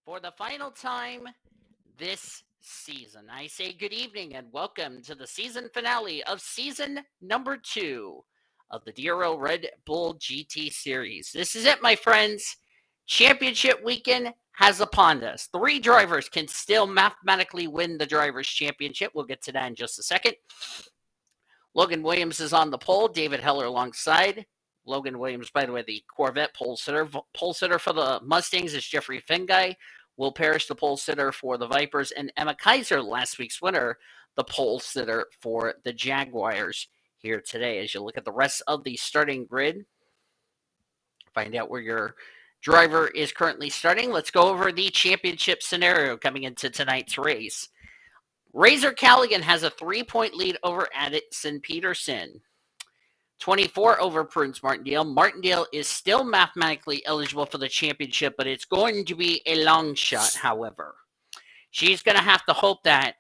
for the final time this season. I say good evening and welcome to the season finale of season number 2 of the DRL Red Bull GT series. This is it, my friends. Championship weekend has upon us. 3 drivers can still mathematically win the Drivers' Championship. We'll get to that in just a second. Logan Williams is on the pole. David Heller alongside. Logan Williams, by the way, the Corvette pole sitter. Pole sitter for the Mustangs is Jeffrey Finguy. Will Parrish, the pole sitter for the Vipers. And Emma Kaiser, last week's winner, the pole sitter for the Jaguars here today. As you look at the rest of the starting grid, find out where your driver is currently starting. Let's go over the championship scenario coming into tonight's race. Razor Callaghan has a 3-point lead over Addison Peterson. 24 over Prudence Martindale. Martindale is still mathematically eligible for the championship, but it's going to be a long shot, however. She's going to have to hope that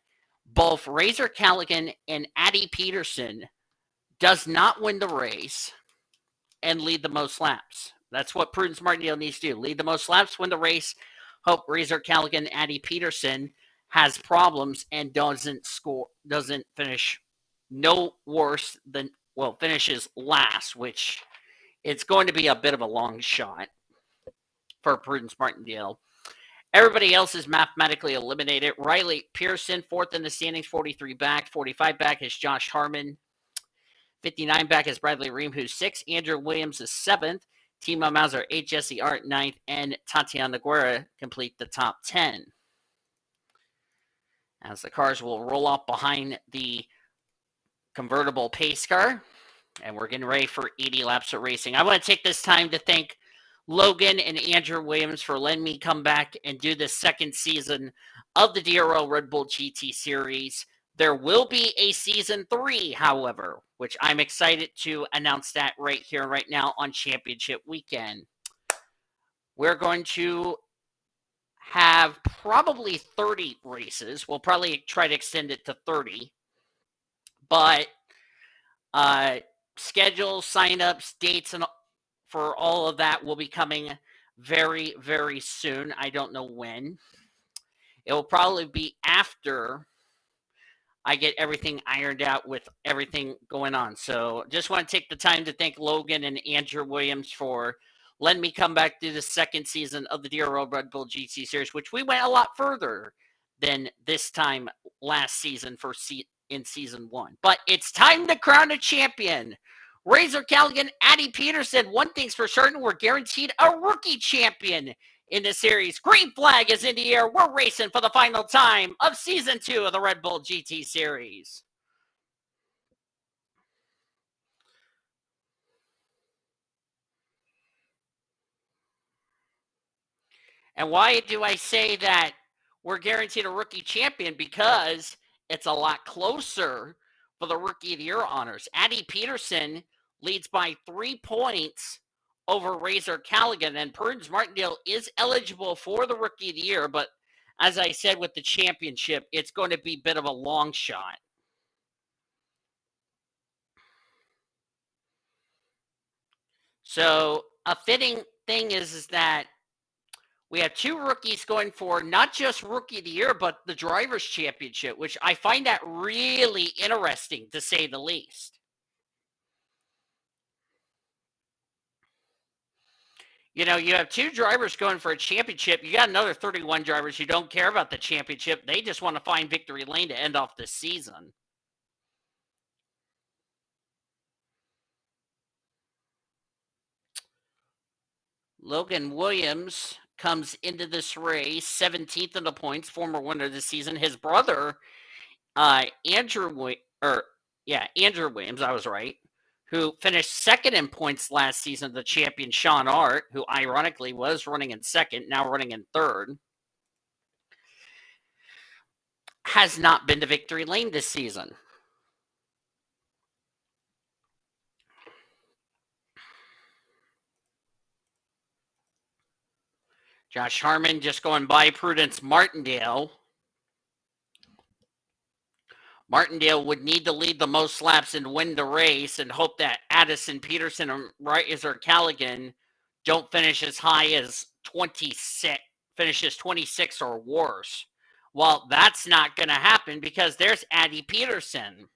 both Razor Callaghan and Addie Peterson does not win the race and lead the most laps. That's what Prudence Martindale needs to do. Lead the most laps, win the race. Hope Razor Callaghan, Addie Peterson has problems and doesn't finish no worse than, finishes last, which it's going to be a bit of a long shot for Prudence Martindale. Everybody else is mathematically eliminated. Riley Pearson, 4th in the standings, 43 back. 45 back is Josh Harmon. 59 back is Bradley Ream, who's 6th. Andrew Williams is 7th. Timo Mauser, 8th. Jesse Art, 9th. And Tatiana Guerra complete the top 10. As the cars will roll off behind the convertible pace car, and we're getting ready for 80 laps of racing. I want to take this time to thank Logan and Andrew Williams for letting me come back and do the second season of the DRL Red Bull GT series. There will be a season 3, however, which I'm excited to announce that right here, right now on championship weekend. We're going to have probably 30 races. We'll probably try to extend it to 30. But schedules, signups, dates, and for all of that will be coming very, very soon. I don't know when. It will probably be after I get everything ironed out with everything going on. So just want to take the time to thank Logan and Andrew Williams for letting me come back to the second season of the DRL Red Bull GT series, which we went a lot further than this time last season in season 1. But it's time to crown a champion. Razor Callaghan, Addie Peterson, one thing's for certain, we're guaranteed a rookie champion in the series. Green flag is in the air. We're racing for the final time of season 2 of the Red Bull GT series. And why do I say that we're guaranteed a rookie champion? Because it's a lot closer for the Rookie of the Year honors. Addie Peterson leads by 3 points over Razor Callaghan, and Prudence Martindale is eligible for the Rookie of the Year, but as I said with the championship, it's going to be a bit of a long shot. So a fitting thing is that we have 2 rookies going for not just Rookie of the Year, but the Drivers' Championship, which I find that really interesting, to say the least. You know, you have 2 drivers going for a championship. You got another 31 drivers who don't care about the championship. They just want to find victory lane to end off this season. Logan Williams comes into this race 17th in the points, former winner of the season. His brother, Andrew Williams, I was right, who finished 2nd in points last season, the champion Sean Art, who ironically was running in 2nd, now running in 3rd, has not been to victory lane this season. Josh Harmon just going by Prudence Martindale. Martindale would need to lead the most laps and win the race and hope that Addison Peterson and Razor Callaghan don't finish as high as finishes 26 or worse. Well, that's not going to happen because there's Addie Peterson,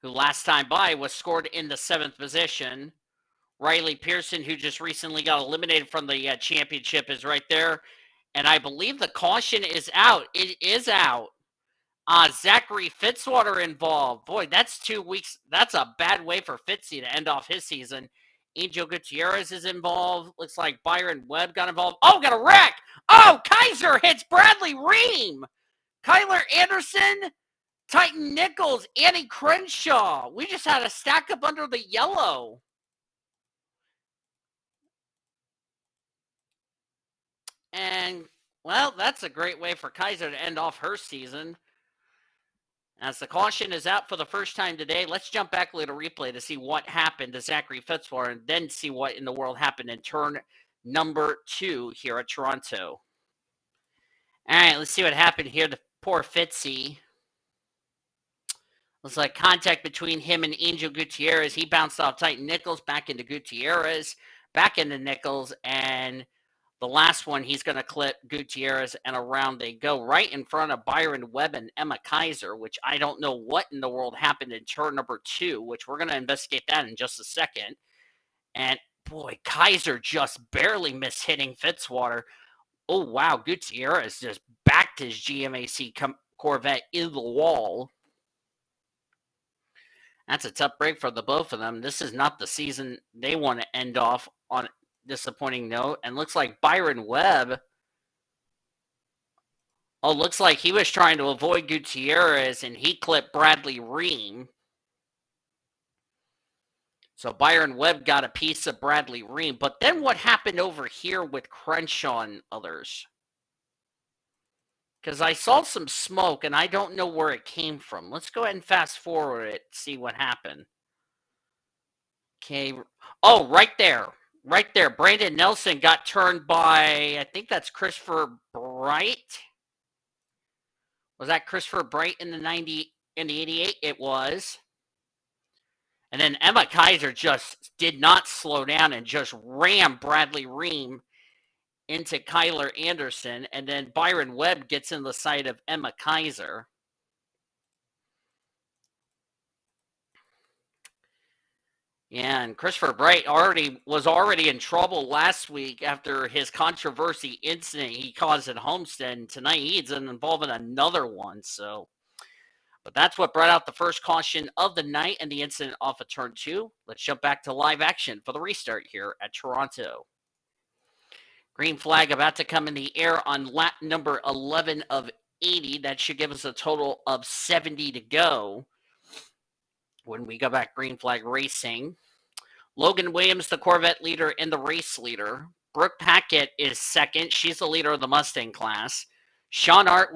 who last time by was scored in the 7th position. Riley Pearson, who just recently got eliminated from the championship, is right there. And I believe the caution is out. It is out. Zachary Fitzwater involved. Boy, that's 2 weeks. That's a bad way for Fitzy to end off his season. Angel Gutierrez is involved. Looks like Byron Webb got involved. Oh, got a wreck. Oh, Kaiser hits Bradley Ream. Kyler Anderson, Titan Nichols, Annie Crenshaw. We just had a stack up under the yellow. And, well, that's a great way for Kaiser to end off her season. As the caution is out for the first time today, let's jump back a little replay to see what happened to Zachary Fitzwater and then see what in the world happened in turn number 2 here at Toronto. All right, let's see what happened here. The poor Fitzy. Looks like contact between him and Angel Gutierrez. He bounced off Titan Nichols, back into Gutierrez, back into Nichols, and the last one, he's going to clip Gutierrez, and around they go, right in front of Byron Webb and Emma Kaiser, which I don't know what in the world happened in turn number 2, which we're going to investigate that in just a second. And, boy, Kaiser just barely missed hitting Fitzwater. Oh, wow, Gutierrez just backed his GMAC Corvette in the wall. That's a tough break for the both of them. This is not the season they want to end off on a disappointing note. And looks like Byron Webb, looks like he was trying to avoid Gutierrez, and he clipped Bradley Ream. So Byron Webb got a piece of Bradley Ream. But then what happened over here with Crenshaw and others? Because I saw some smoke, and I don't know where it came from. Let's go ahead and fast forward it, see what happened. Okay. Oh, right there. Right there. Brandon Nelson got turned by, I think that's Christopher Bright. Was that Christopher Bright in the 88? It was. And then Emma Kaiser just did not slow down and just rammed Bradley Ream into Kyler Anderson, and then Byron Webb gets in the sight of Emma Kaiser. Yeah, and Christopher Bright was already in trouble last week after his controversy incident he caused at Homestead. Tonight he's involved in another one. But that's what brought out the first caution of the night and the incident off of turn 2. Let's jump back to live action for the restart here at Toronto. Green flag about to come in the air on lap number 11 of 80. That should give us a total of 70 to go when we go back green flag racing. Logan Williams, the Corvette leader and the race leader. Brooke Packett is second. She's the leader of the Mustang class. Sean Art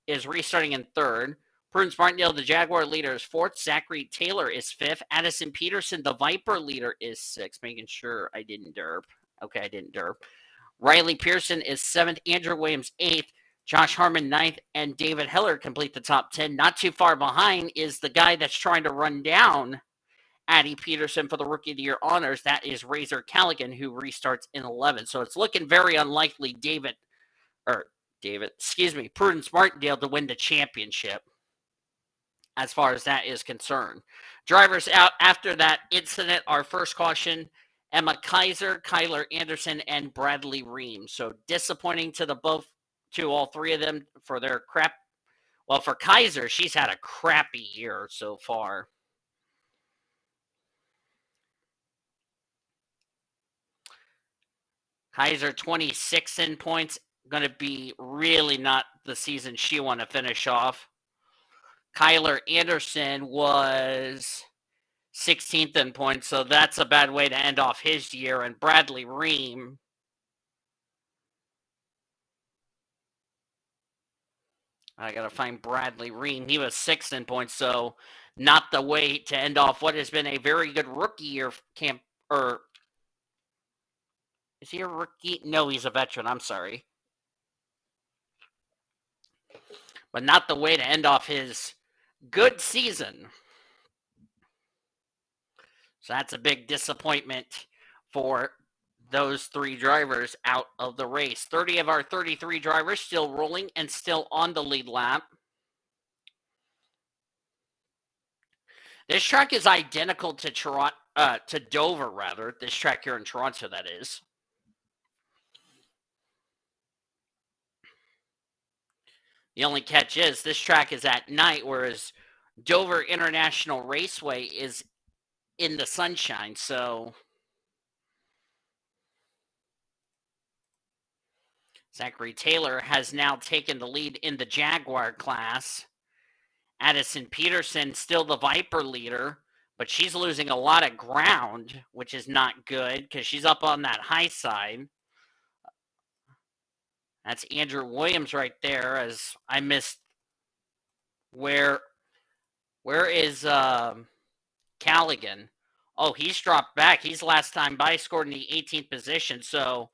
is restarting in third. Prudence Martindale, the Jaguar leader, is fourth. Zachary Taylor is fifth. Addison Peterson, the Viper leader, is sixth. Making sure I didn't derp. Okay, I didn't derp. Riley Pearson is 7th, Andrew Williams 8th, Josh Harmon 9th, and David Heller complete the top 10. Not too far behind is the guy that's trying to run down Addie Peterson for the Rookie of the Year honors. That is Razor Callaghan, who restarts in 11th. So it's looking very unlikely Prudence Martindale to win the championship as far as that is concerned. Drivers out after that incident, our first caution, Emma Kaiser, Kyler Anderson, and Bradley Ream. So disappointing to all three of them for their crap. Well, for Kaiser, she's had a crappy year so far. Kaiser 26 in points. Going to be really not the season she want to finish off. Kyler Anderson was 16th in points, so that's a bad way to end off his year. And Bradley Ream, I got to find Bradley Ream. He was 6th in points, so not the way to end off what has been a very good rookie year is he a rookie? No, he's a veteran. I'm sorry. But not the way to end off his good season. So that's a big disappointment for those 3 drivers out of the race. 30 of our 33 drivers still rolling and still on the lead lap. This track is identical to Dover, rather. This track here in Toronto, that is. The only catch is this track is at night, whereas Dover International Raceway is in the sunshine. So Zachary Taylor has now taken the lead in the Jaguar class. Addison Peterson still the Viper leader, but she's losing a lot of ground, which is not good because she's up on that high side. That's Andrew Williams right there, as I missed. Where is Callaghan? Oh, he's dropped back. He's last time by, scored in the 18th position. So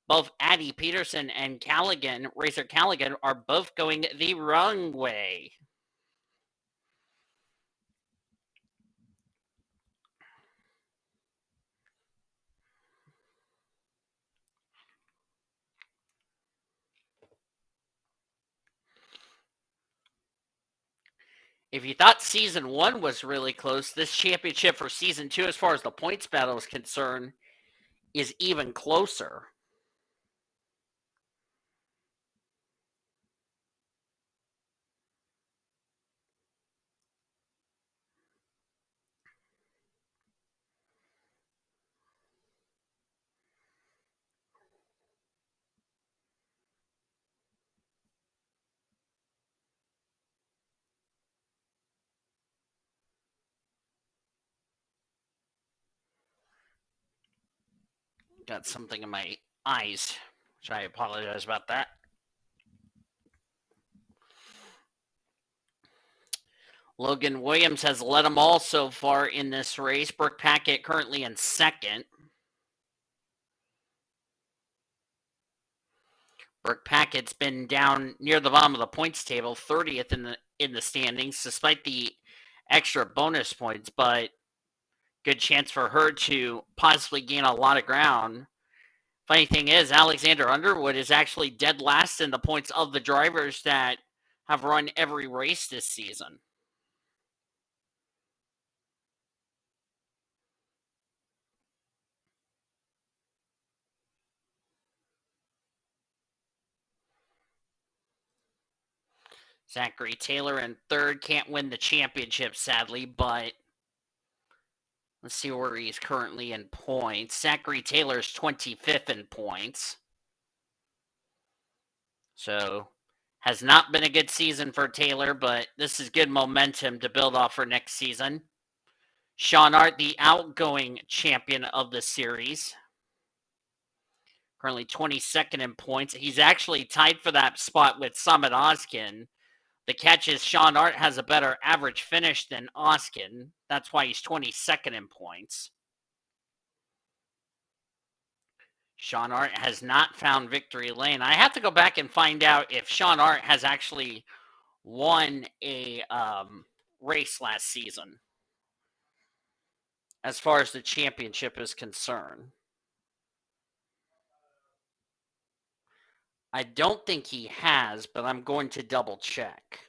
both Addie Peterson and Callaghan, Racer Callaghan, are both going the wrong way. If you thought Season 1 was really close, this championship for Season 2, as far as the points battle is concerned, is even closer. Got something in my eyes, which I apologize about that. Logan Williams has led them all so far in this race. Brooke Packett currently in second. Brooke Packett's been down near the bottom of the points table, 30th in the standings, despite the extra bonus points, but good chance for her to possibly gain a lot of ground. Funny thing is, Alexander Underwood is actually dead last in the points of the drivers that have run every race this season. Zachary Taylor in third, can't win the championship, sadly, but let's see where he's currently in points. Zachary Taylor's 25th in points. So, has not been a good season for Taylor, but this is good momentum to build off for next season. Sean Hart, the outgoing champion of the series, currently 22nd in points. He's actually tied for that spot with Summit Oskin. The catch is Sean Hart has a better average finish than Oskin. That's why he's 22nd in points. Sean Hart has not found victory lane. I have to go back and find out if Sean Hart has actually won a race last season as far as the championship is concerned. I don't think he has, but I'm going to double check.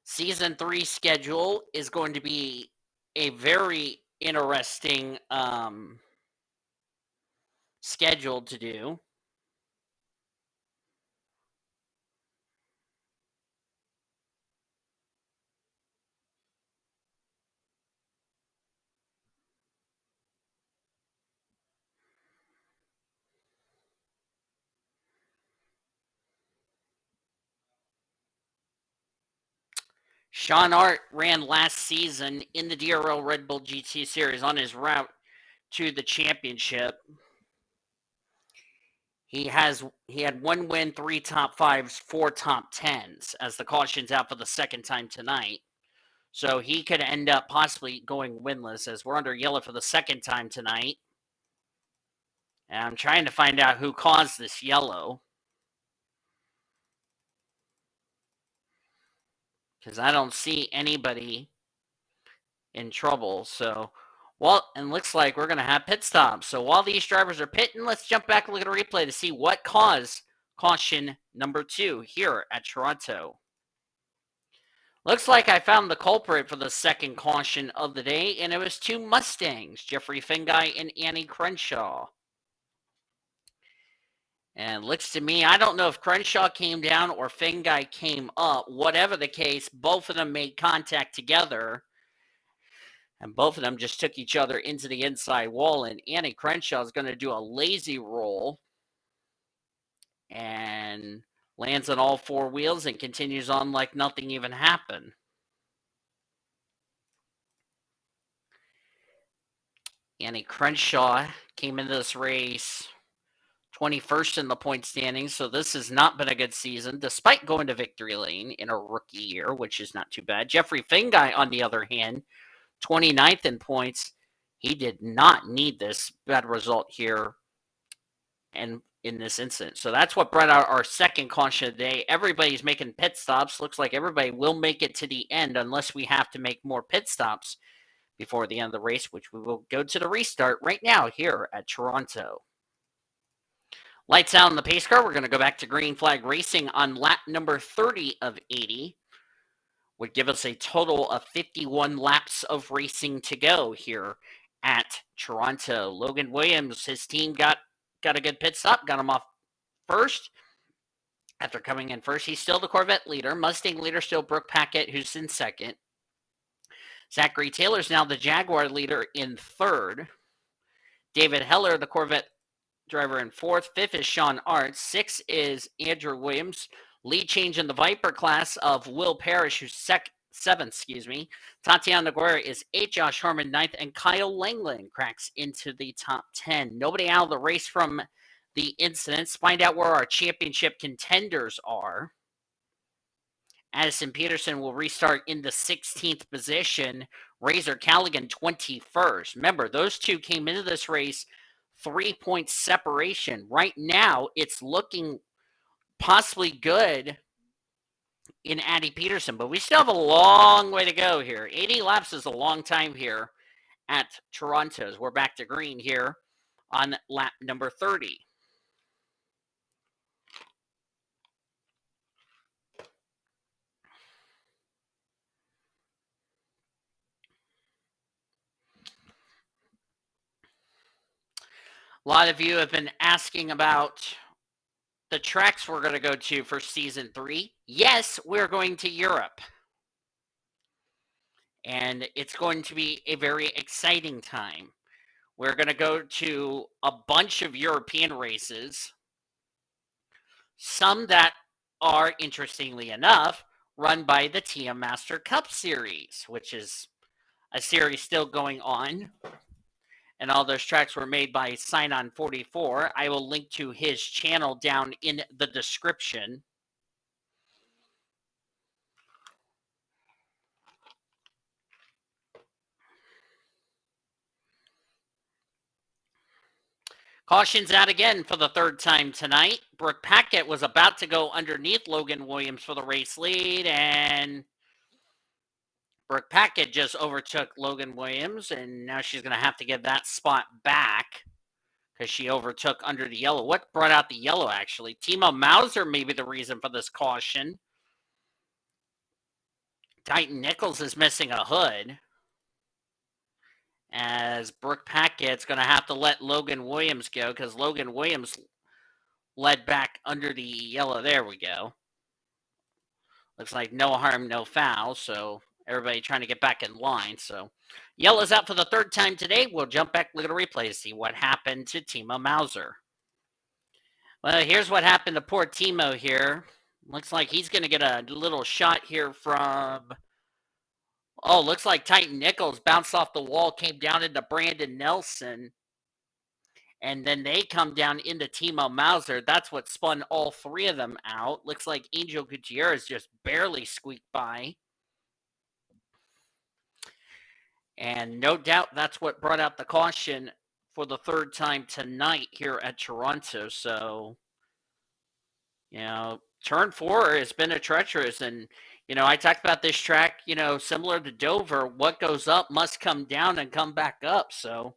Season 3 schedule is going to be a very interesting schedule to do. Sean Hart ran last season in the DRL Red Bull GT Series on his route to the championship. He had 1 win, 3 top 5s, 4 top 10s as the caution's out for the second time tonight. So he could end up possibly going winless as we're under yellow for the second time tonight. And I'm trying to find out who caused this yellow, because I don't see anybody in trouble. So, well, and looks like we're going to have pit stops. So while these drivers are pitting, let's jump back and look at a replay to see what caused caution number 2 here at Toronto. Looks like I found the culprit for the second caution of the day, and it was 2 Mustangs, Jeffrey Fingai and Annie Crenshaw. And looks to me, I don't know if Crenshaw came down or Fingai came up. Whatever the case, both of them made contact together. And both of them just took each other into the inside wall. And Annie Crenshaw is going to do a lazy roll and lands on all 4 wheels and continues on like nothing even happened. Annie Crenshaw came into this race 21st in the point standings, so this has not been a good season, despite going to victory lane in a rookie year, which is not too bad. Jeffrey Fingai, on the other hand, 29th in points. He did not need this bad result here and in this incident. So that's what brought out our second caution of the day. Everybody's making pit stops. Looks like everybody will make it to the end unless we have to make more pit stops before the end of the race, which we will go to the restart right now here at Toronto. Lights out on the pace car. We're going to go back to green flag racing on lap number 30 of 80. Would give us a total of 51 laps of racing to go here at Toronto. Logan Williams, his team got a good pit stop, got him off first. After coming in first, he's still the Corvette leader. Mustang leader still Brooke Packett, who's in second. Zachary Taylor's now the Jaguar leader in third. David Heller, the Corvette driver, in fourth. Fifth is Sean Arts. Sixth is Andrew Williams. Lead change in the Viper class of Will Parrish, who's seventh. Tatiana Guerra is 8th. Josh Harmon 9th. And Kyle Langland cracks into the top 10. Nobody out of the race from the incidents. Find out where our championship contenders are. Addison Peterson will restart in the 16th position. Razor Callaghan 21st. Remember, those two came into this race 3-point separation. Right now, it's looking possibly good in Addie Peterson, but we still have a long way to go here. 80 laps is a long time here at Toronto's. We're back to green here on lap number 30. A lot of you have been asking about the tracks we're going to go to for season 3. Yes, we're going to Europe. And it's going to be a very exciting time. We're going to go to a bunch of European races. Some that are, interestingly enough, run by the TM Master Cup Series, which is a series still going on. And all those tracks were made by Sign-On44. I will link to his channel down in the description. Caution's out again for the third time tonight. Brooke Packett was about to go underneath Logan Williams for the race lead, and Brooke Packett just overtook Logan Williams, and now she's going to have to get that spot back because she overtook under the yellow. What brought out the yellow, actually? Timo Mauser may be the reason for this caution. Titan Nichols is missing a hood, as Brooke Packett's going to have to let Logan Williams go because Logan Williams led back under the yellow. There we go. Looks like no harm, no foul. So everybody trying to get back in line. So yellow's out for the third time today. We'll jump back, look at a replay to see what happened to Timo Mauser. Well, here's what happened to poor Timo here. Looks like he's going to get a little shot here from... Oh, looks like Titan Nichols bounced off the wall, came down into Brandon Nelson. And then they come down into Timo Mauser. That's what spun all three of them out. Looks like Angel Gutierrez just barely squeaked by. And no doubt that's what brought out the caution for the third time tonight here at Toronto. So, turn 4 has been a treacherous. And, I talked about this track, similar to Dover, what goes up must come down and come back up. So,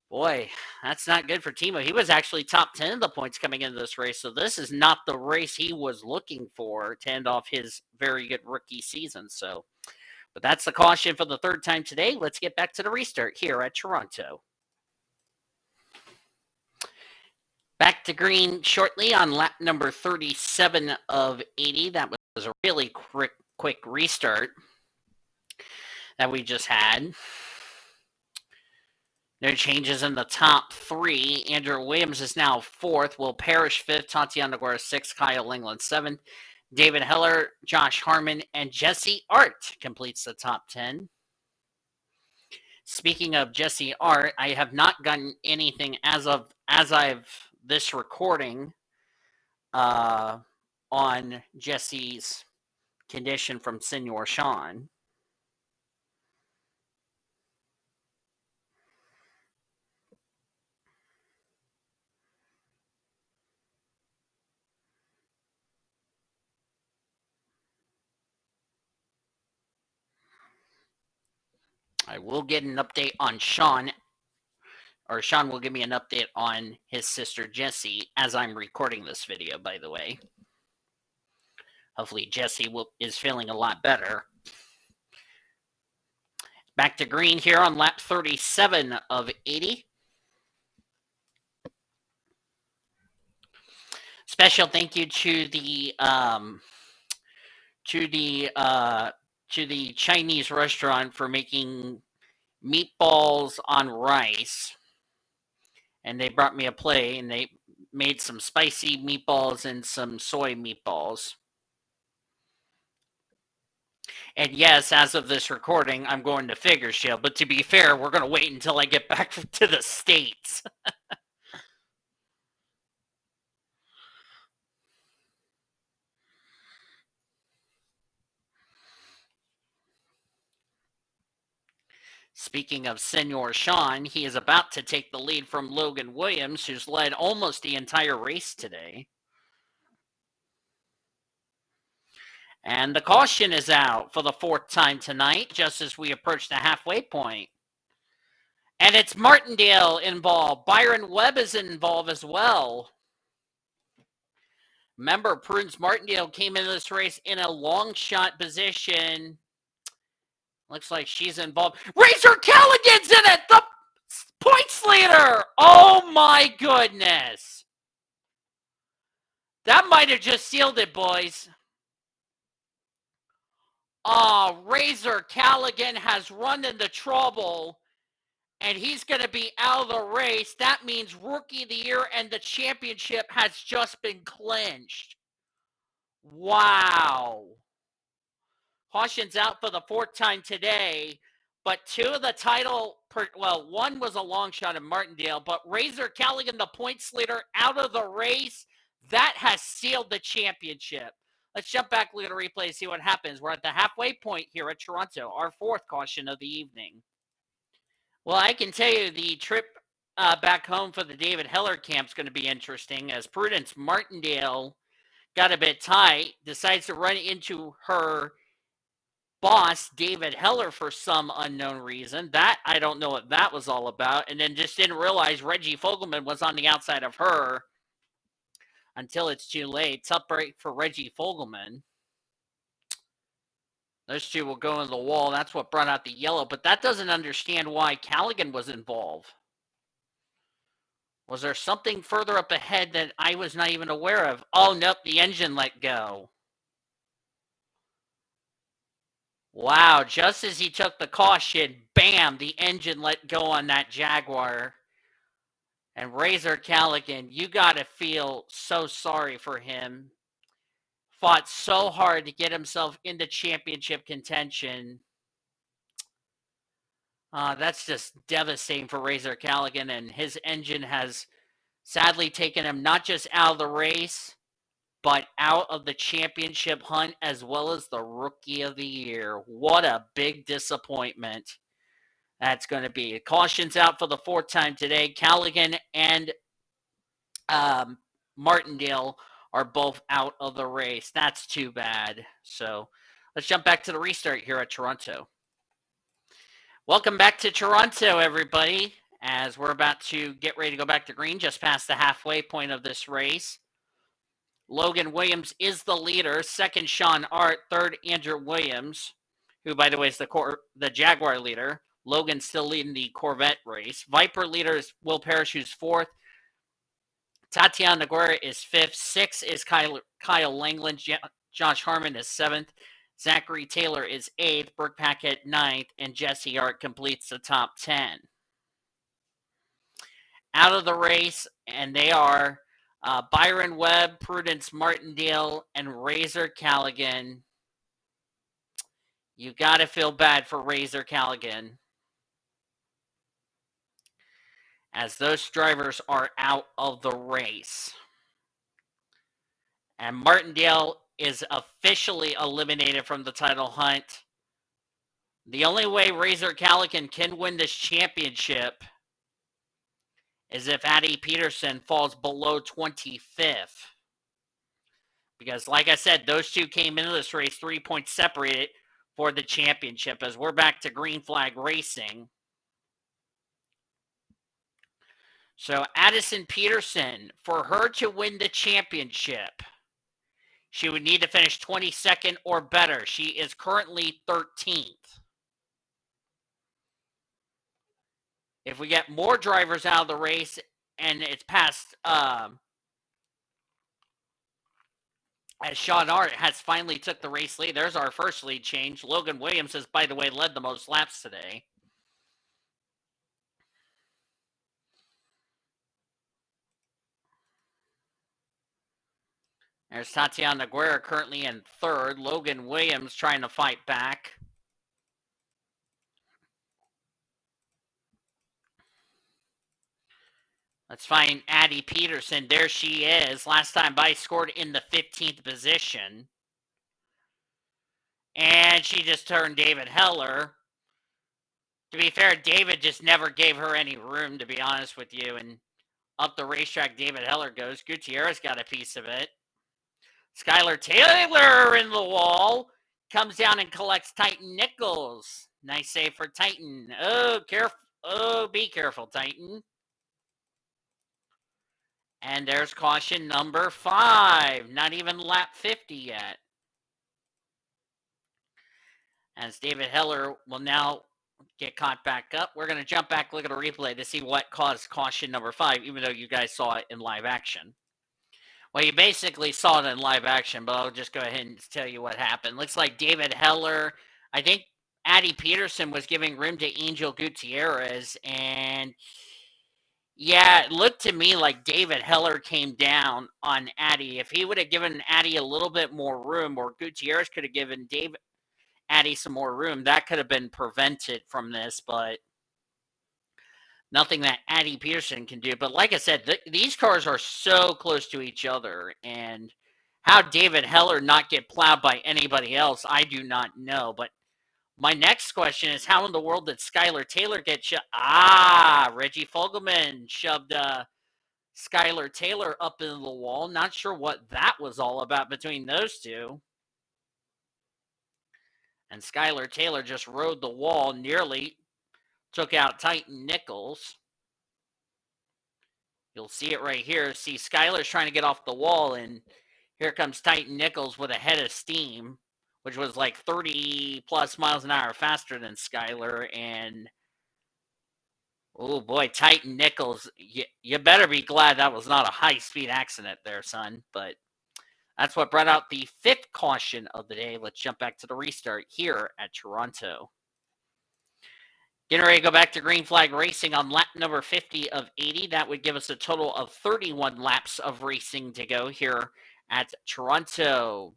boy, that's not good for Timo. He was actually top 10 of the points coming into this race. So this is not the race he was looking for to end off his very good rookie season. So, but that's the caution for the third time today. Let's get back to the restart here at Toronto. Back to green shortly on lap number 37 of 80. That was a really quick restart that we just had. No changes in the top 3. Andrew Williams is now 4th. Will Parrish 5th. Tatiana Guerra 6th. Kyle England 7th. David Heller, Josh Harmon, and Jesse Art completes the top 10. Speaking of Jesse Art, I have not gotten anything as I've this recording on Jesse's condition from Senor Sean. I will get an update on Sean, or Sean will give me an update on his sister Jessie as I'm recording this video, by the way. Hopefully Jessie is feeling a lot better. Back to green here on lap 37 of 80. Special thank you to the Chinese restaurant for making meatballs on rice. And they brought me a plate, and they made some spicy meatballs and some soy meatballs. And yes, as of this recording, I'm going to Figuershield. But to be fair, we're going to wait until I get back to the States. Speaking of Senor Sean, he is about to take the lead from Logan Williams, who's led almost the entire race today. And the caution is out for the 4th time tonight, just as we approach the halfway point. And it's Martindale involved. Byron Webb is involved as well. Remember, Prudence Martindale came into this race in a long shot position. Looks like she's involved. Razor Callaghan's in it! The points leader! Oh my goodness! That might have just sealed it, boys. Razor Callaghan has run into trouble, and he's going to be out of the race. That means Rookie of the Year and the championship has just been clinched. Wow. Caution's out for the 4th time today, but 2 of the title, one was a long shot in Martindale, but Razor Callaghan, the points leader, out of the race. That has sealed the championship. Let's jump back, look at a replay, see what happens. We're at the halfway point here at Toronto, our 4th caution of the evening. Well, I can tell you the trip back home for the David Heller camp is going to be interesting, as Prudence Martindale got a bit tight, decides to run into her boss, David Heller, for some unknown reason. That, I don't know what that was all about, and then just didn't realize Reggie Fogelman was on the outside of her until it's too late. Tough break for Reggie Fogelman. Those 2 will go into the wall. That's what brought out the yellow, but that doesn't understand why Callaghan was involved. Was there something further up ahead that I was not even aware of? Oh, nope, the engine let go. Wow, just as he took the caution, bam, the engine let go on that Jaguar. And Razor Callaghan, you got to feel so sorry for him. Fought so hard to get himself into championship contention. That's just devastating for Razor Callaghan, and his engine has sadly taken him not just out of the race, but out of the championship hunt as well as the Rookie of the Year. What a big disappointment That's going to be cautions out for the fourth time today. Callaghan and Martindale are both out of the race. That's too bad. So let's jump back to the restart here at Toronto. Welcome back to Toronto, everybody, as we're about to get ready to go back to green, just past the halfway point of this race. Logan Williams is the leader. Second, Sean Art. Third, Andrew Williams, who, by the way, is the Jaguar leader. Logan's still leading the Corvette race. Viper leader is Will Parrish, who's fourth. Tatiana Naguera is fifth. Sixth is Kyle Langland. Josh Harmon is seventh. Zachary Taylor is eighth. Brooke Packett ninth. And Jesse Art completes the top 10. Out of the race, and they are Byron Webb, Prudence Martindale, and Razor Callaghan. You got to feel bad for Razor Callaghan, as those drivers are out of the race. And Martindale is officially eliminated from the title hunt. The only way Razor Callaghan can win this championship is if Addie Peterson falls below 25th. Because, like I said, those two came into this race 3 points separated for the championship, as we're back to green flag racing. So Addison Peterson, for her to win the championship, she would need to finish 22nd or better. She is currently 13th. If we get more drivers out of the race and it's past, as Sean Art has finally took the race lead, there's our first lead change. Logan Williams has, by the way, led the most laps today. There's Tatiana Naguera currently in third. Logan Williams trying to fight back. Let's find Addie Peterson. There she is. Last time by, scored in the 15th position. And she just turned David Heller. To be fair, David just never gave her any room, to be honest with you. And up the racetrack, David Heller goes. Gutierrez got a piece of it. Skylar Taylor in the wall. Comes down and collects Titan Nichols. Nice save for Titan. Oh, careful. Oh, be careful, Titan. And there's caution number 5. Not even lap 50 yet. As David Heller will now get caught back up. We're going to jump back, look at a replay to see what caused caution number 5, even though you guys saw it in live action. Well, you basically saw it in live action, but I'll just go ahead and tell you what happened. Looks like David Heller, I think Addie Peterson was giving room to Angel Gutierrez, and yeah, it looked to me like David Heller came down on Addie. If he would have given Addie a little bit more room, or Gutierrez could have given Addie some more room, that could have been prevented from this, but nothing that Addie Peterson can do. But like I said, these cars are so close to each other, and how David Heller not get plowed by anybody else, I do not know. But my next question is, how in the world did Skylar Taylor get shoved? Reggie Fogelman shoved Skylar Taylor up into the wall. Not sure what that was all about between those two. And Skylar Taylor just rode the wall, nearly took out Titan Nichols. You'll see it right here. See, Skylar's trying to get off the wall, and here comes Titan Nichols with a head of steam, which was like 30 plus miles an hour faster than Skylar. And oh boy, Titan Nichols, you better be glad that was not a high-speed accident there, son. But that's what brought out the 5th caution of the day. Let's jump back to the restart here at Toronto. Getting ready to go back to green flag racing on lap number 50 of 80. That would give us a total of 31 laps of racing to go here at Toronto.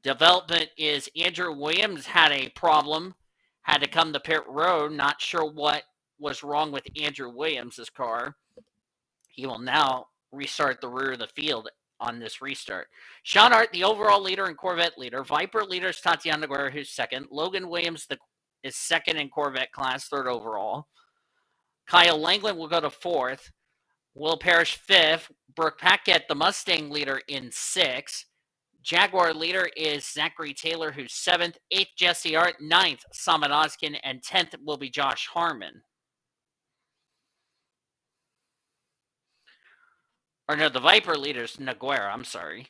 Development is Andrew Williams had a problem, had to come to pit road. Not sure what was wrong with Andrew Williams' car. He will now restart the rear of the field on this restart. Sean Art, the overall leader and Corvette leader. Viper leader is Tatiana Naguera, who's second. Logan Williams, the is second in Corvette class, third overall. Kyle Langland will go to fourth. Will Parrish fifth. Brooke Paquette, the Mustang leader, in sixth. Jaguar leader is Zachary Taylor, who's seventh. Eighth, Jesse Art. Ninth, Samad Oskin. And 10th will be Josh Harmon. Or no, the Viper leader's Naguera. I'm sorry.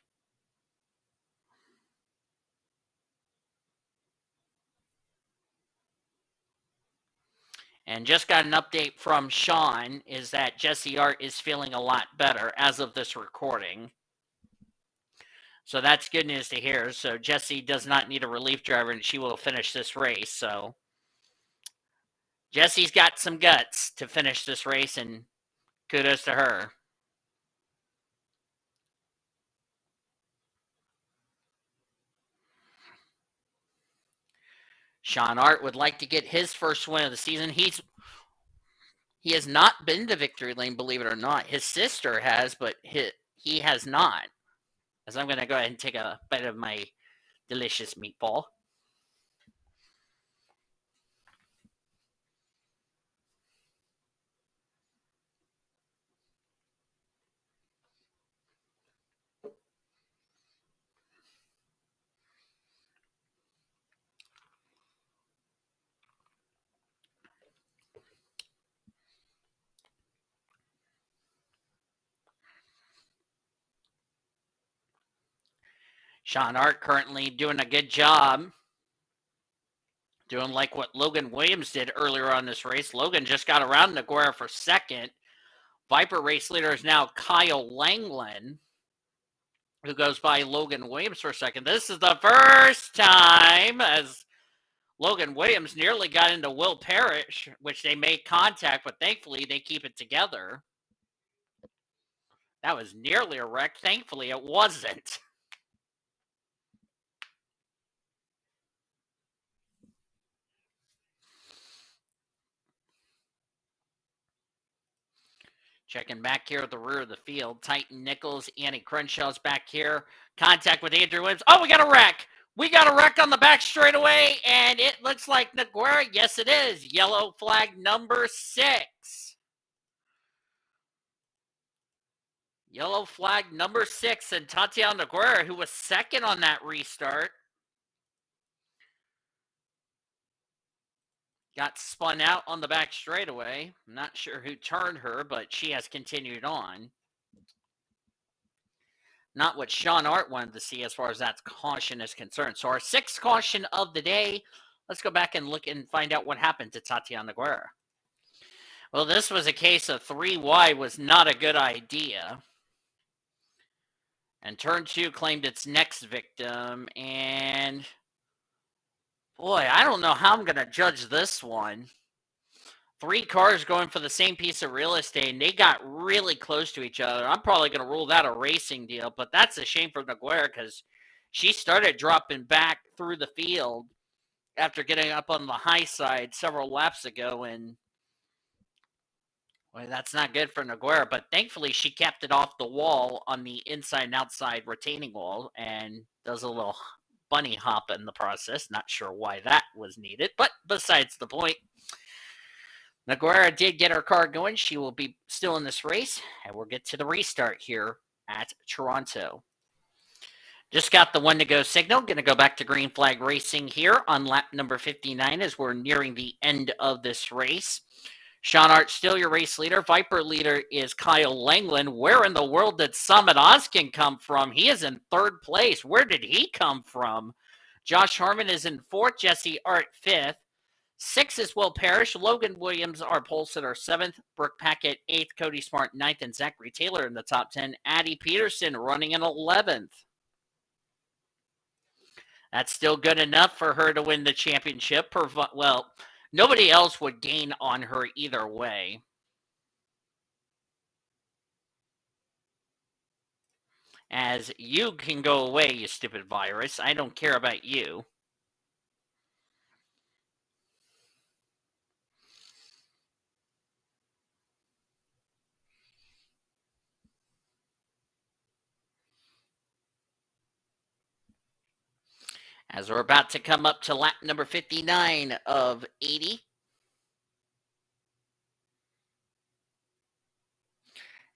And just got an update from Sean is that Jesse Art is feeling a lot better as of this recording. So that's good news to hear. So Jesse does not need a relief driver, and she will finish this race. So Jesse's got some guts to finish this race, and kudos to her. Sean Art would like to get his first win of the season. He has not been to victory lane, believe it or not. His sister has, but he has not. As I'm going to go ahead and take a bite of my delicious meatball. Sean Art currently doing a good job. Doing like what Logan Williams did earlier on this race. Logan just got around Naguera for second. Viper race leader is now Kyle Langland, who goes by Logan Williams for second. This is the first time as Logan Williams nearly got into Will Parrish, which they made contact, but thankfully they keep it together. That was nearly a wreck. Thankfully, it wasn't. Checking back here at the rear of the field. Titan Nichols, Annie Crenshaw's back here. Contact with Andrew Williams. Oh, we got a wreck. We got a wreck on the back straightaway, and it looks like Naguera. Yes, it is. Yellow flag number 6. Yellow flag number 6, and Tatiana Naguera, who was second on that restart, got spun out on the back straightaway. I'm not sure who turned her, but she has continued on. Not what Sean Art wanted to see as far as that caution is concerned. So our 6th caution of the day. Let's go back and look and find out what happened to Tatiana Naguera. Well, this was a case of 3 wide was not a good idea. And turn 2 claimed its next victim. And boy, I don't know how I'm going to judge this one. 3 cars going for the same piece of real estate, and they got really close to each other. I'm probably going to rule that a racing deal, but that's a shame for Naguera because she started dropping back through the field after getting up on the high side several laps ago, and well, that's not good for Naguera, but thankfully she kept it off the wall on the inside and outside retaining wall and does a little bunny hop in the process. Not sure why that was needed, but besides the point. Naguera did get her car going. She will be still in this race, and we'll get to the restart here at Toronto. Just got the 1 to go signal. Going to go back to green flag racing here on lap number 59 as we're nearing the end of this race. Sean Art still your race leader. Viper leader is Kyle Langland. Where in the world did Samad Oskin come from? He is in 3rd place. Where did he come from? Josh Harmon is in 4th. Jesse Art 5th. 6 is Will Parrish. Logan Williams, our pole sitter, 7th. Brooke Paquette, 8th. Cody Smart, 9th. And Zachary Taylor in the top 10. Addie Peterson running in 11th. That's still good enough for her to win the championship. Well, nobody else would gain on her either way. As you can go away, you stupid virus. I don't care about you. As we're about to come up to lap number 59 of 80.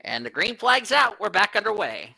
And the green flag's out. We're back underway.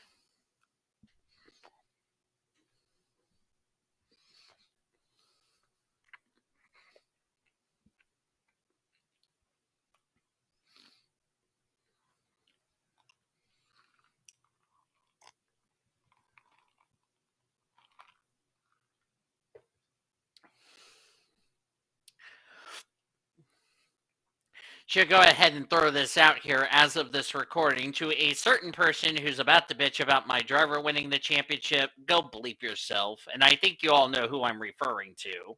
Should go ahead and throw this out here as of this recording to a certain person who's about to bitch about my driver winning the championship. Go bleep yourself. And I think you all know who I'm referring to.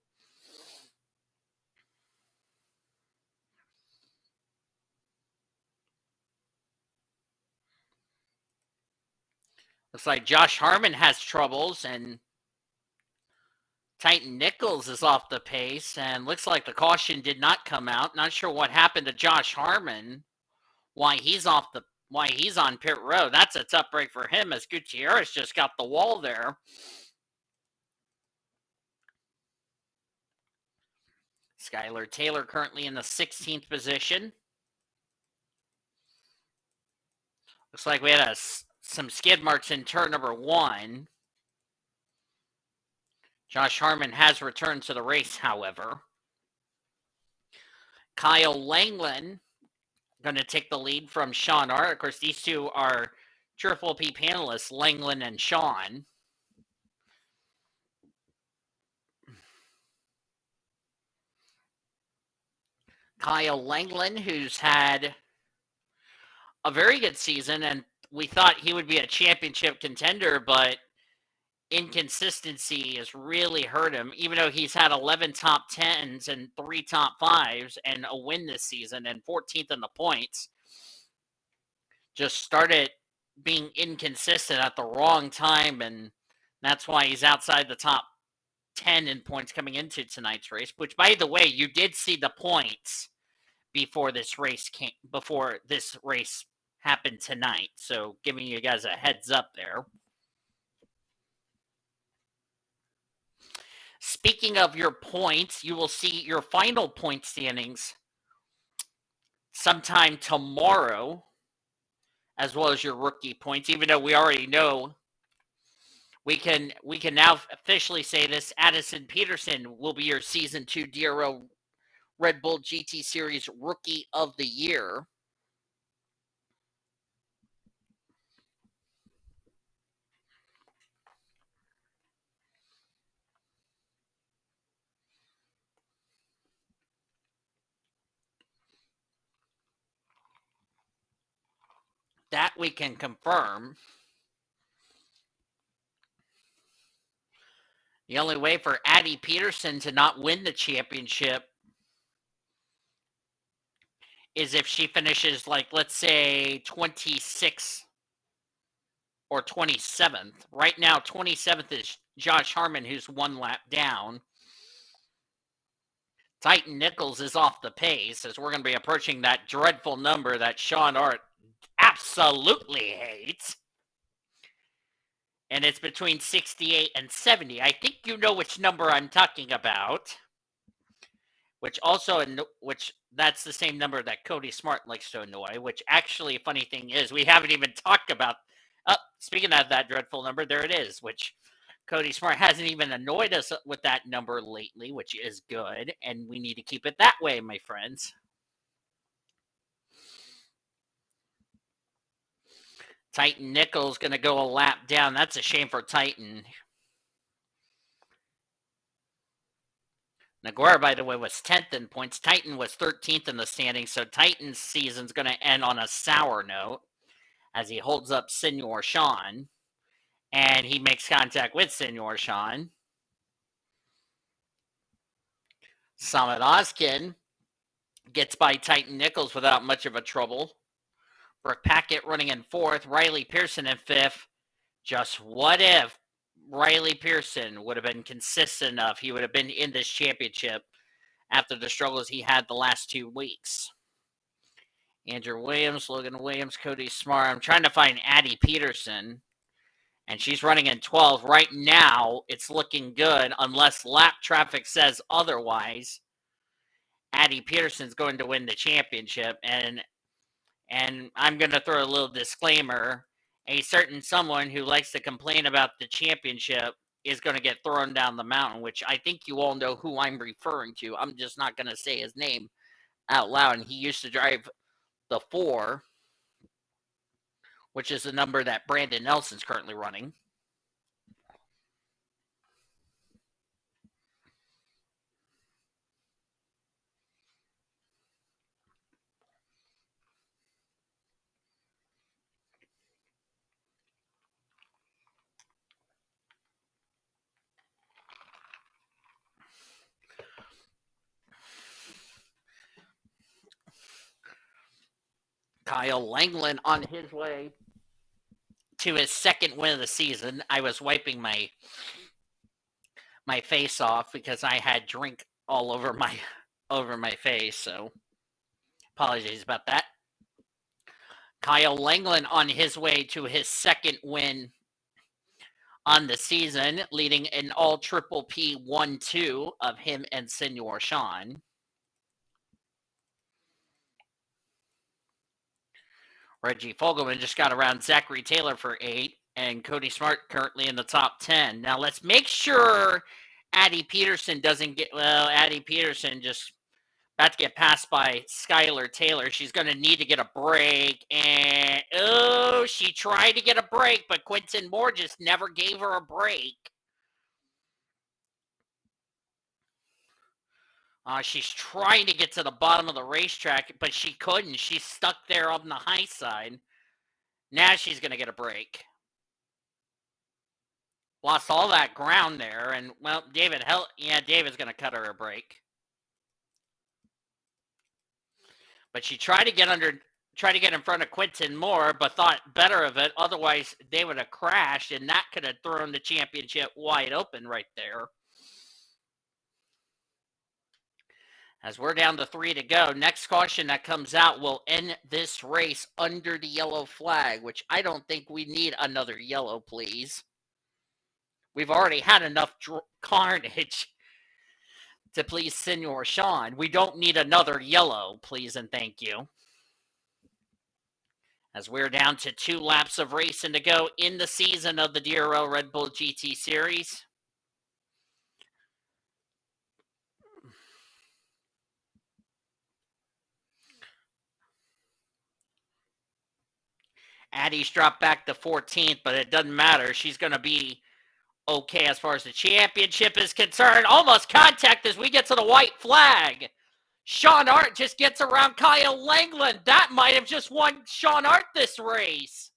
Looks like Josh Harmon has troubles and Titan Nichols is off the pace, and looks like the caution did not come out. Not sure what happened to Josh Harmon, why he's on pit road. That's a tough break for him as Gutierrez just got the wall there. Skylar Taylor currently in the 16th position. Looks like we had some skid marks in turn number 1. Josh Harmon has returned to the race, however. Kyle Langland going to take the lead from Sean Art. Of course, these two are Triple P panelists, Langland and Sean. Kyle Langland, who's had a very good season, and we thought he would be a championship contender, but inconsistency has really hurt him, even though he's had 11 top 10s and 3 top 5s and a win this season and 14th in the points. Just started being inconsistent at the wrong time, and that's why he's outside the top 10 in points coming into tonight's race, which, by the way, you did see the points before this race happened tonight. So giving you guys a heads up there. Speaking of your points, you will see your final point standings sometime tomorrow, as well as your rookie points, even though we already know we can now officially say this. Addison Peterson will be your Season 2 DRL Red Bull GT Series Rookie of the Year. That we can confirm. The only way for Addie Peterson to not win the championship is if she finishes, like, let's say 26th or 27th. Right now, 27th is Josh Harmon, who's 1 lap down. Titan Nichols is off the pace, as we're going to be approaching that dreadful number that Sean Art absolutely hates. And it's between 68 and 70. I think you know which number I'm talking about. Which that's the same number that Cody Smart likes to annoy, which actually, a funny thing is, we haven't even talked about, speaking of that dreadful number, there it is, which Cody Smart hasn't even annoyed us with that number lately, which is good, and we need to keep it that way, my friends. Titan Nichols going to go a lap down. That's a shame for Titan. Naguera, by the way, was 10th in points. Titan was 13th in the standings, so Titan's season's going to end on a sour note as he holds up Senor Sean, and he makes contact with Senor Sean. Samad Oskin gets by Titan Nichols without much of a trouble. Brooke Packett running in 4th. Riley Pearson in 5th. Just what if Riley Pearson would have been consistent enough? He would have been in this championship after the struggles he had the last 2 weeks. Andrew Williams, Logan Williams, Cody Smart. I'm trying to find Addie Peterson. And she's running in 12. Right now, it's looking good unless lap traffic says otherwise. Addie Peterson's going to win the championship. And I'm going to throw a little disclaimer. A certain someone who likes to complain about the championship is going to get thrown down the mountain, which I think you all know who I'm referring to. I'm just not going to say his name out loud. And he used to drive the 4, which is the number that Brandon Nelson's currently running. Kyle Langland on his way to his second win of the season. I was wiping my face off because I had drink all over my face, so apologies about that. Kyle Langland on his way to his second win on the season, leading an all triple P 1-2 of him and Senor Sean. Reggie Fogelman just got around Zachary Taylor for 8, and Cody Smart currently in the top 10. Now let's make sure Addie Peterson doesn't get, Addie Peterson just about to get passed by Skylar Taylor. She's going to need to get a break, and she tried to get a break, but Quinton Moore just never gave her a break. She's trying to get to the bottom of the racetrack, but she couldn't. She's stuck there on the high side. Now she's going to get a break. Lost all that ground there, and, well, David's going to cut her a break. But she tried to get in front of Quinton Moore, but thought better of it. Otherwise, they would have crashed, and that could have thrown the championship wide open right there. As we're down to 3 to go, next caution that comes out will end this race under the yellow flag, which I don't think we need another yellow, please. We've already had enough carnage to please Senor Sean. We don't need another yellow, please and thank you. As we're down to 2 laps of racing to go in the season of the DRL Red Bull GT Series. Addie's dropped back to 14th, but it doesn't matter. She's going to be okay as far as the championship is concerned. Almost contact as we get to the white flag. Sean Hart just gets around Kyle Langland. That might have just won Sean Hart this race.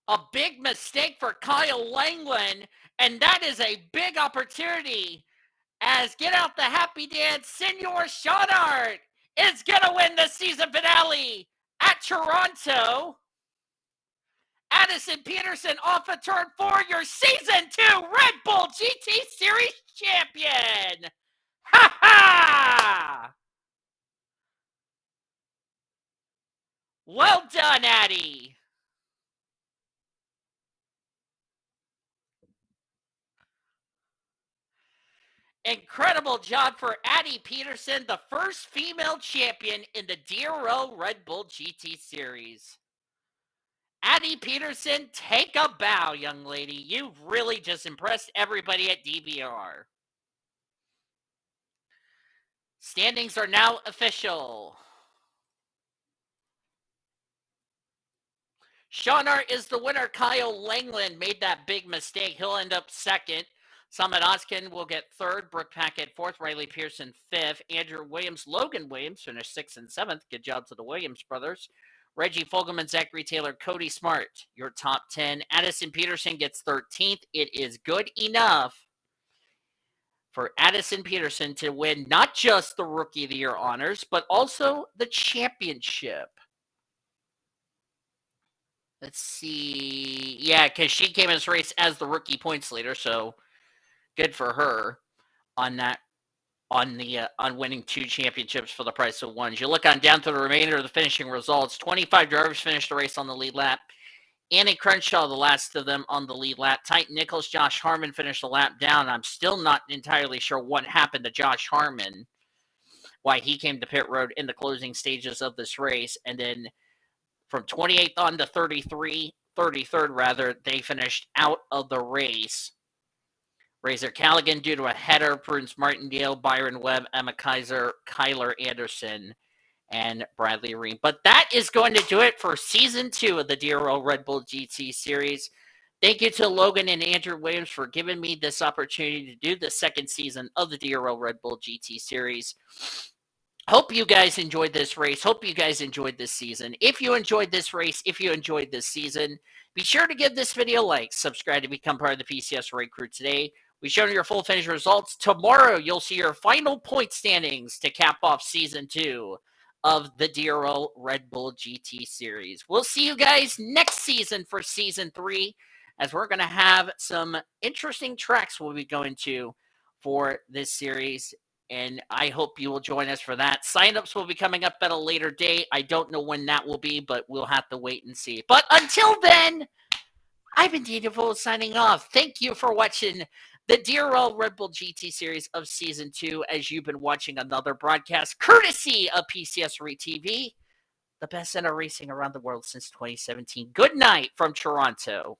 A big mistake for Kyle Langland, and that is a big opportunity as get out the happy dance. Senor Sean Hart is going to win the season finale at Toronto. Addison Peterson off of turn 4, your season 2 Red Bull GT Series champion. Ha ha! Well done, Addie. Incredible job for Addie Peterson, the first female champion in the DRL Red Bull GT Series. Addie Peterson, take a bow, young lady. You've really just impressed everybody at DVR. Standings are now official. Sean Hart is the winner. Kyle Langland made that big mistake. He'll end up second. Summit Oskin will get third. Brooke Packett fourth. Riley Pearson fifth. Andrew Williams, Logan Williams finished 6th and 7th. Good job to the Williams brothers. Reggie Fogelman, Zachary Taylor, Cody Smart, your top 10. Addison Peterson gets 13th. It is good enough for Addison Peterson to win not just the Rookie of the Year honors, but also the championship. Let's see. Yeah, because she came in this race as the rookie points leader, so good for her on that, on winning 2 championships for the price of 1. As you look on down to the remainder of the finishing results, 25 drivers finished the race on the lead lap. Annie Crenshaw, the last of them on the lead lap. Titan Nichols, Josh Harmon finished the lap down. I'm still not entirely sure what happened to Josh Harmon, why he came to pit road in the closing stages of this race. And then from 28th on to 33rd rather, they finished out of the race. Razor Callaghan due to a header, Prudence Martindale, Byron Webb, Emma Kaiser, Kyler Anderson, and Bradley Ream. But that is going to do it for Season 2 of the DRL Red Bull GT Series. Thank you to Logan and Andrew Williams for giving me this opportunity to do the second season of the DRL Red Bull GT Series. Hope you guys enjoyed this race. Hope you guys enjoyed this season. If you enjoyed this race, if you enjoyed this season, be sure to give this video a like. Subscribe to become part of the PCS Raid Crew today. We show you your full finish results. Tomorrow, you'll see your final point standings to cap off Season 2 of the DRL Red Bull GT Series. We'll see you guys next season for Season 3, as we're going to have some interesting tracks we'll be going to for this series, and I hope you will join us for that. Sign-ups will be coming up at a later date. I don't know when that will be, but we'll have to wait and see. But until then, I've been DeVoe signing off. Thank you for watching the DRL Red Bull GT Series of Season 2, as you've been watching another broadcast courtesy of PCS Re TV, the best center racing around the world since 2017. Good night from Toronto.